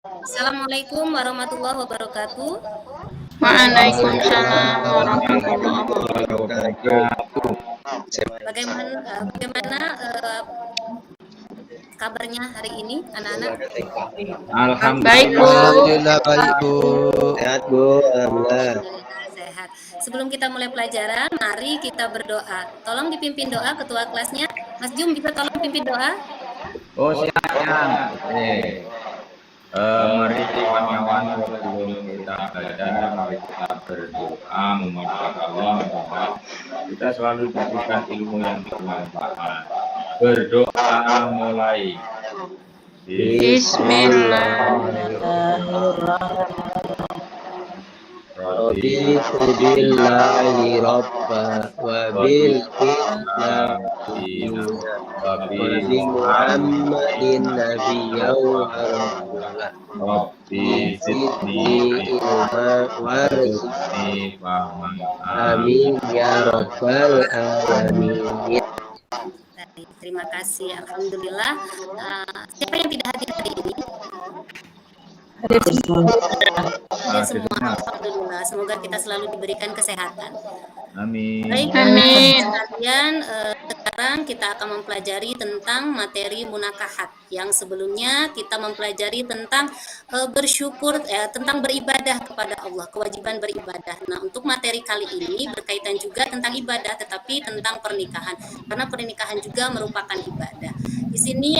Assalamualaikum warahmatullahi wabarakatuh. Waalaikumsalam Waalaikumsalam warahmatullahi wabarakatuh. Bagaimana kabarnya hari ini anak-anak? Baik, Bu. Alhamdulillah baik Bu. Sehat Bu, alhamdulillah. Alhamdulillah sehat. Sebelum kita mulai pelajaran, mari kita berdoa. Tolong dipimpin doa ketua kelasnya. Mas Jum bisa tolong pimpin doa? Oh siap ya. Mari kawan-kawan sebelum kita belajar, mari kita berdoa memohon Allah bahwa kita selalu diberikan ilmu yang bermanfaat. Berdoa mulai. Bismillahirrahmanirrahim. Rabbi billahi rabba wa bil islam wa bi Muhammadin nabiyyan wa rasulah. Rabbi Zidni ilma warzuqni fahman. amin ya rabbal alamin. Baik, terima kasih. Alhamdulillah. Siapa yang tidak hadir hari ini? Hadir semua. Alhamdulillah. Semoga kita selalu diberikan kesehatan. Amin. Baik, Amin. sekalian, sekarang kita akan mempelajari tentang materi munakahat. Yang sebelumnya kita mempelajari tentang bersyukur, tentang beribadah kepada Allah, kewajiban beribadah. Nah, untuk materi kali ini berkaitan juga tentang ibadah, tetapi tentang pernikahan. Karena pernikahan juga merupakan ibadah. Di sini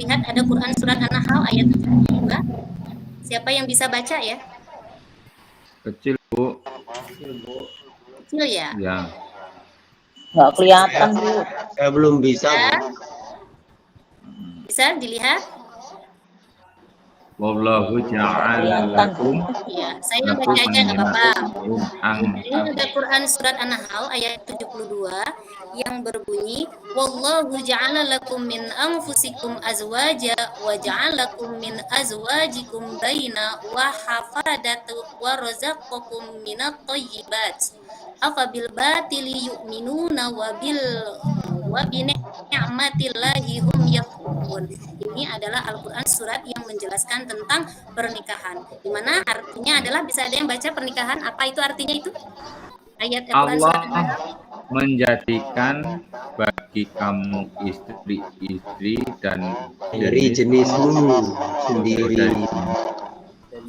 lihat ada Quran surat An-Nahl ayat 72. Siapa yang bisa baca ya? Kecil Bu. Kecil ya? Ya. Nggak kelihatan, Bu. Saya belum bisa Bu. Bisa dilihat? Wallahu ja'ala lakum. Ya, saya baca aja nggak apa-apa. Ini ada Quran surat An-Nahl ayat 72 yang berbunyi, Wallahu ja'ala lakum min anfusikum azwaja wa ja'alakum min azwajikum baina wa hafadatu wa razaqakum minat thayyibat. Afabil batili yu'minuna wa ni'matillahi hum yakfurun. Ini adalah Al-Quran surat yang menjelaskan tentang pernikahan, di mana artinya adalah, bisa ada yang baca pernikahan? Apa itu artinya itu? Ayat Al-Quran surat Allah menjadikan bagi kamu istri-istri dan Dari jenismu sendiri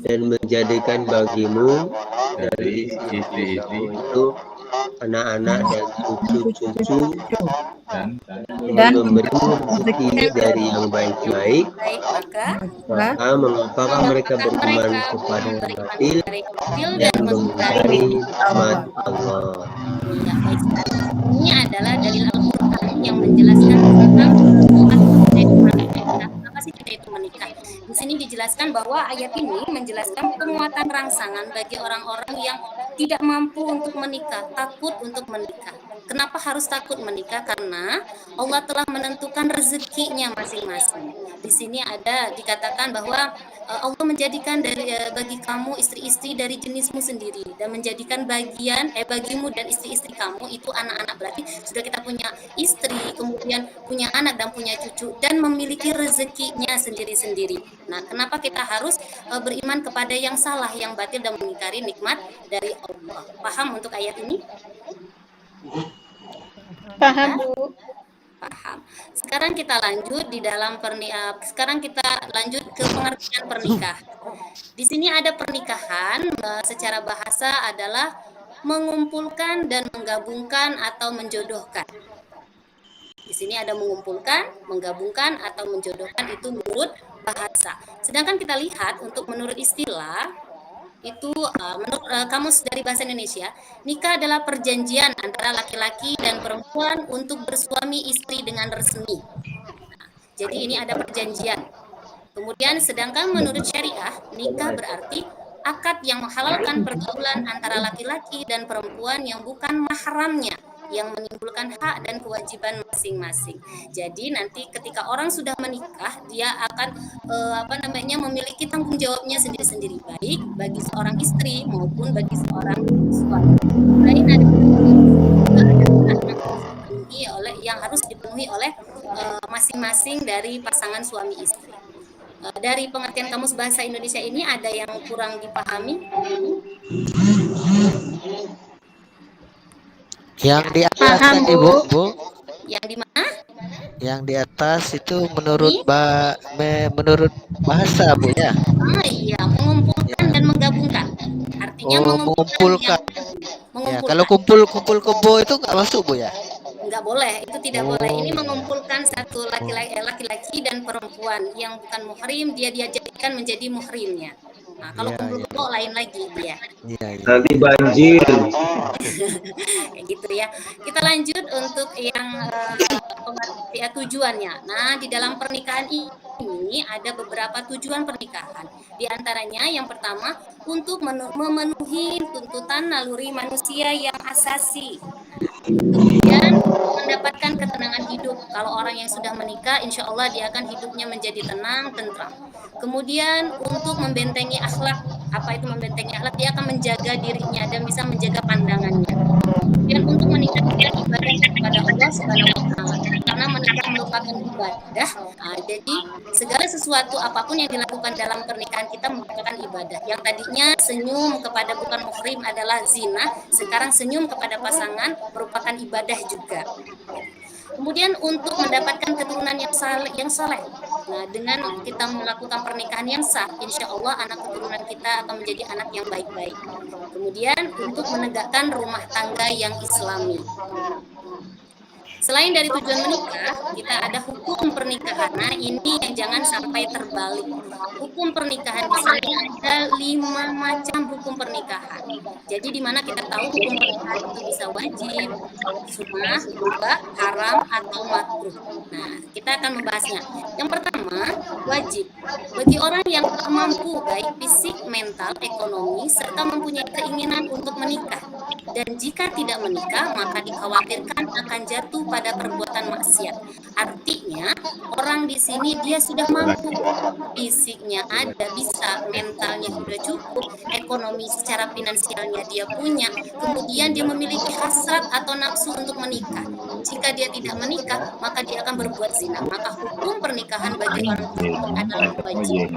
dan menjadikan bagimu dari istri-istri itu anak-anak dan cucu-cucu dan memberimu rezeki dari yang baik-baik. baik, Maka mengapakah mereka beriman kepada yang batil dan mengingkari nikmat Allah. Ya, baik sekali. Ini adalah dalil Al-Quran yang menjelaskan tentang apa sih kita itu menikah. Di sini dijelaskan bahwa ayat ini menjelaskan penguatan rangsangan bagi orang-orang yang tidak mampu untuk menikah, takut untuk menikah. Kenapa harus takut menikah? Karena Allah telah menentukan rezekinya masing-masing. Di sini dikatakan bahwa Allah menjadikan bagi kamu istri-istri dari jenismu sendiri, dan menjadikan bagimu dan istri-istri kamu itu anak-anak. Berarti sudah kita punya istri, kemudian punya anak dan punya cucu, dan memiliki rezekinya sendiri-sendiri. Nah, kenapa kita harus beriman kepada yang salah, yang batil, dan mengingkari nikmat dari Allah? Paham untuk ayat ini? Paham, Bu. Paham. Sekarang kita lanjut ke pengertian pernikahan. Di sini ada pernikahan secara bahasa adalah mengumpulkan dan menggabungkan atau menjodohkan. Di sini ada mengumpulkan, menggabungkan atau menjodohkan, itu menurut bahasa. Sedangkan kita lihat menurut istilah itu menurut Kamus dari Bahasa Indonesia, nikah adalah perjanjian antara laki-laki dan perempuan untuk bersuami istri dengan resmi. Nah, jadi ini ada perjanjian. Kemudian sedangkan menurut syariah, nikah berarti akad yang menghalalkan pergaulan antara laki-laki dan perempuan yang bukan mahramnya, yang menimbulkan hak dan kewajiban masing-masing. Jadi nanti ketika orang sudah menikah, dia akan memiliki tanggung jawabnya sendiri-sendiri, baik bagi seorang istri maupun bagi seorang suami. Lain ada yang harus dipenuhi oleh masing-masing dari pasangan suami istri. Dari pengertian Kamus Bahasa Indonesia ini ada yang kurang dipahami? Yang di atas Paham, tadi, Bu. Bu. Yang di mana? Yang di atas itu menurut bahasa, Bu ya. Iya, mengumpulkan dan menggabungkan. Artinya Oh, mengumpulkan mengumpulkan. Ya, kalau mengumpulkan. kumpul kebo itu nggak masuk, Bu ya? Nggak boleh, itu tidak boleh. Ini Oh, mengumpulkan satu laki-laki dan perempuan yang bukan muhrim, dia jadikan menjadi muhrimnya. Nah, kalau iya, kumpul iya, kebo lain lagi dia. iya, iya. Nanti banjir. Kayak gitu ya. Kita lanjut untuk yang tujuannya. Nah, di dalam pernikahan ini ada beberapa tujuan pernikahan. Di antaranya yang pertama untuk memenuhi tuntutan naluri manusia yang asasi. Kemudian mendapatkan ketenangan hidup. Kalau orang yang sudah menikah, insya Allah dia akan hidupnya menjadi tenang, tentram. Kemudian untuk membentengi akhlak. Apa itu membentengi akhlak? Dia akan menjaga dirinya dan bisa menjaga pandangannya. Kemudian untuk menikah adalah ibadah kepada Allah Subhanahu wa taala. Karena menikah merupakan ibadah. Nah, jadi segala sesuatu apapun yang dilakukan dalam pernikahan kita merupakan ibadah. Yang tadinya senyum kepada bukan muhrim adalah zina, sekarang senyum kepada pasangan merupakan ibadah juga. Kemudian untuk mendapatkan keturunan yang saleh. Nah, dengan kita melakukan pernikahan yang sah, insya Allah anak keturunan kita akan menjadi anak yang baik-baik. Kemudian untuk menegakkan rumah tangga yang islami. Selain dari tujuan menikah, kita ada hukum pernikahan. Nah, ini yang jangan sampai terbalik. Hukum pernikahan di sini ada 5 macam hukum pernikahan. Jadi di mana kita tahu hukum pernikahan itu bisa wajib, sunnah, mubah, haram, atau makruh. Nah, kita akan membahasnya. Yang pertama, wajib. Bagi orang yang tak mampu baik fisik, mental, ekonomi, serta mempunyai keinginan untuk menikah. Dan jika tidak menikah, maka dikhawatirkan akan jatuh pada perbuatan maksiat. Artinya, orang di sini dia sudah mampu, fisiknya ada, bisa, mentalnya sudah cukup, ekonomi secara finansialnya dia punya, kemudian dia memiliki hasrat atau nafsu untuk menikah. Jika dia tidak menikah, maka dia akan berbuat zina. Maka hukum pernikahan bagi orang tersebut adalah wajib.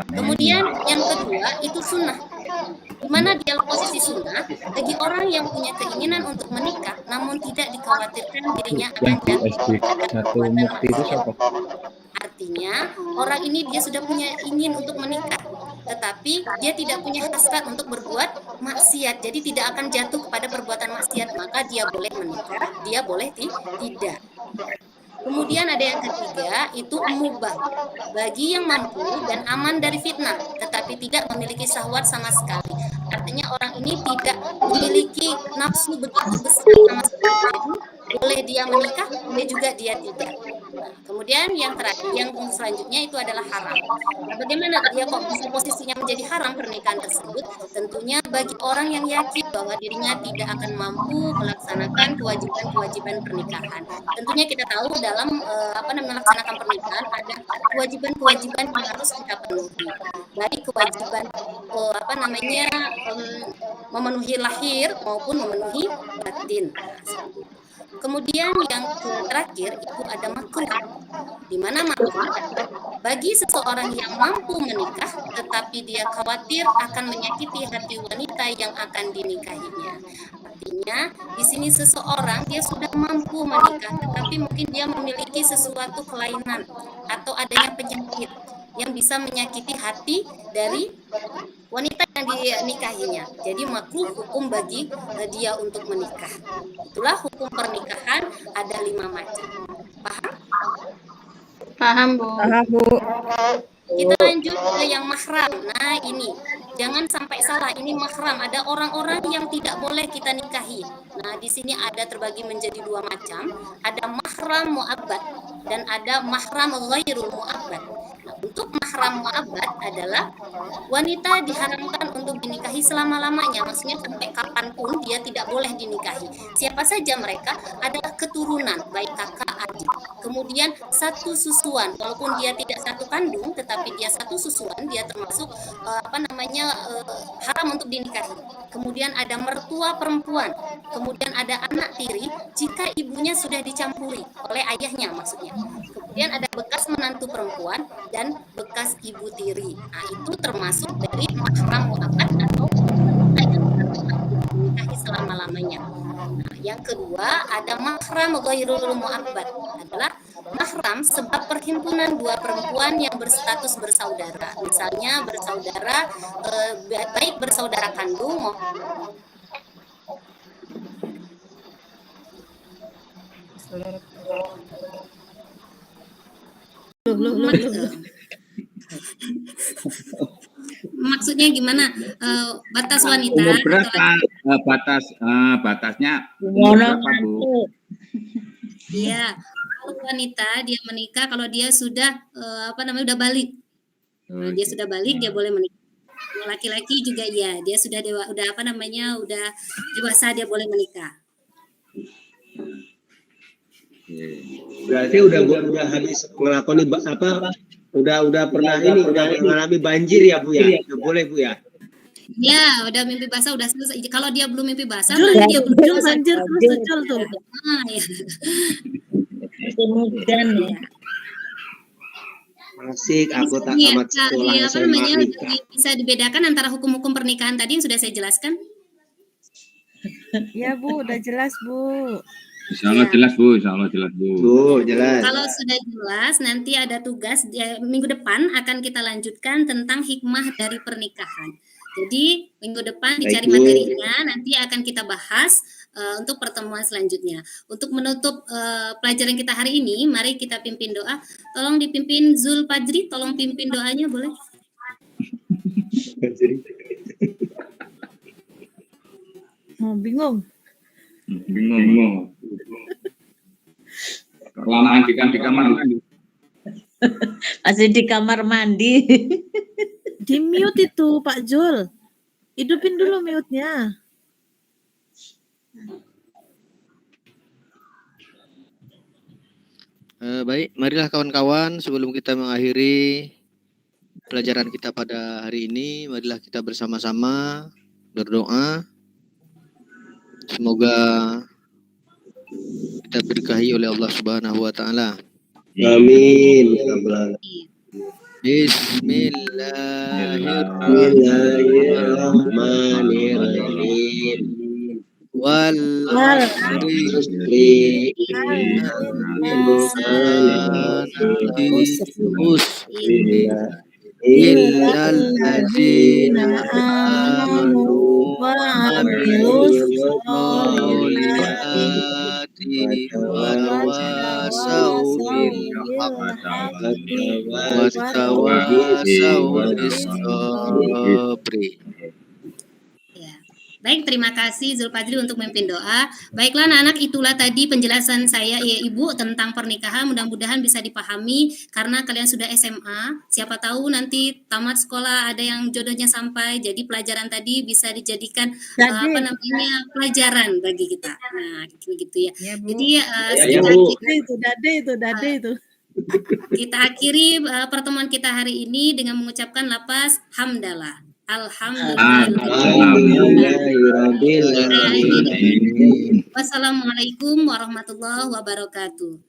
Kemudian yang kedua itu sunnah. Di mana dia posisi sunnah bagi orang yang punya keinginan untuk menikah namun tidak dikhawatirkan dirinya akan jatuh pada perbuatan maksiat. Artinya orang ini dia sudah punya ingin untuk menikah, tetapi dia tidak punya hasrat untuk berbuat maksiat, jadi tidak akan jatuh kepada perbuatan maksiat, maka dia boleh menikah, dia boleh tidak. Kemudian ada yang ketiga, itu mubah. Bagi yang mampu dan aman dari fitnah, tetapi tidak memiliki syahwat sama sekali. Artinya orang ini tidak memiliki nafsu begitu besar sama sekali. Jadi boleh dia menikah, boleh juga dia tidak. Nah, kemudian yang terakhir, yang selanjutnya itu adalah haram. Nah, bagaimana dia kok bisa posisinya menjadi haram pernikahan tersebut? Tentunya bagi orang yang yakin bahwa dirinya tidak akan mampu melaksanakan kewajiban-kewajiban pernikahan. Tentunya kita tahu dalam melaksanakan pernikahan ada kewajiban-kewajiban yang harus kita penuhi. Baik kewajiban memenuhi lahir maupun memenuhi batin. Kemudian yang terakhir itu ada makruh. Di mana makruh bagi seseorang yang mampu menikah tetapi dia khawatir akan menyakiti hati wanita yang akan dinikahinya. Artinya di sini seseorang dia sudah mampu menikah tetapi mungkin dia memiliki sesuatu kelainan atau adanya penyakit yang bisa menyakiti hati dari wanita yang dinikahinya. Jadi makruh hukum bagi dia untuk menikah. Itulah hukum pernikahan ada 5 macam. Paham? Paham, Bu. Paham, Bu. Kita lanjut ke yang mahram. Nah, ini jangan sampai salah. Ini mahram. Ada orang-orang yang tidak boleh kita nikahi. Nah, di sini ada terbagi menjadi 2 macam. Ada mahram mu'abbad dan ada mahram ghairul mu'abbad. Nah, untuk mahram mu'abbad adalah wanita diharamkan untuk dinikahi selama-lamanya. Maksudnya sampai kapanpun dia tidak boleh dinikahi. Siapa saja mereka? Ada keturunan, baik kakak, adik. Kemudian satu susuan, walaupun dia tidak satu kandung, tetapi dia satu susuan, dia termasuk haram untuk dinikahi. Kemudian ada mertua perempuan, kemudian ada anak tiri jika ibunya sudah dicampuri oleh ayahnya maksudnya. Kemudian ada bekas menantu perempuan dan bekas ibu tiri. Nah, itu termasuk dari mahram muakkad atau wanita yang dinikahi selama-lamanya. Nah, yang kedua ada mahram ghairul mu'abbad, adalah mahram sebab perhimpunan dua perempuan yang berstatus bersaudara. Misalnya bersaudara, baik bersaudara kandung maupun maksudnya gimana? Batas wanita Umur atau berapa batasnya? Umur berapa, Bu? Iya, kalau wanita dia menikah kalau dia sudah udah balik. Nah, dia sudah balik dia boleh menikah. Kalau laki-laki juga ya, dia sudah udah dewasa dia boleh menikah. Berarti udah habis ngelakoni udah pernah udah mengalami banjir ya Bu ya? Udah boleh Bu ya? Ya, udah mimpi basah udah selesai. Kalau dia belum mimpi basah, berarti dia belum selesai. Banjir terus tuh. Ah, ya. Kemudian ya. Asik, aku tak Iya, amat sekolah iya, SMA nikah. bisa dibedakan antara hukum-hukum pernikahan tadi yang sudah saya jelaskan? Ya Bu, udah jelas Bu. Insyaallah jelas, Bu. Insyaallah jelas, Bu. Bu, jelas. Kalau sudah jelas, nanti ada tugas minggu depan akan kita lanjutkan tentang hikmah dari pernikahan. Jadi minggu depan dicari Baik, Bu. materinya, nanti akan kita bahas untuk pertemuan selanjutnya. Untuk menutup pelajaran kita hari ini, mari kita pimpin doa. Tolong dipimpin Zul Fajri, tolong pimpin doanya boleh? Bingung. Bingung. Kelamaan di kamar mandi. Masih di kamar mandi. Di mute itu Pak Jul. Hidupin dulu mute-nya. Baik, marilah kawan-kawan sebelum kita mengakhiri pelajaran kita pada hari ini, marilah kita bersama-sama berdoa. Semoga kita berkahi oleh Allah Subhanahu wa taala. Amin. Bismillahirrahmanirrahim. Wal asri illal ladzina amanu wa amilus sholihati wa tawasaw bil haqqi wa tawasaw bis sabri. Baik, terima kasih Zulfadri untuk memimpin doa. Baiklah anak-anak, itulah tadi penjelasan saya ya Ibu tentang pernikahan. Mudah-mudahan bisa dipahami karena kalian sudah SMA. Siapa tahu nanti tamat sekolah ada yang jodohnya sampai. Jadi pelajaran tadi bisa dijadikan pelajaran bagi kita. Nah, gitu ya. Jadi kita akhiri pertemuan kita hari ini dengan mengucapkan lafaz hamdalah. Alhamdulillahirrahmanirrahim. Wassalamualaikum warahmatullahi wabarakatuh.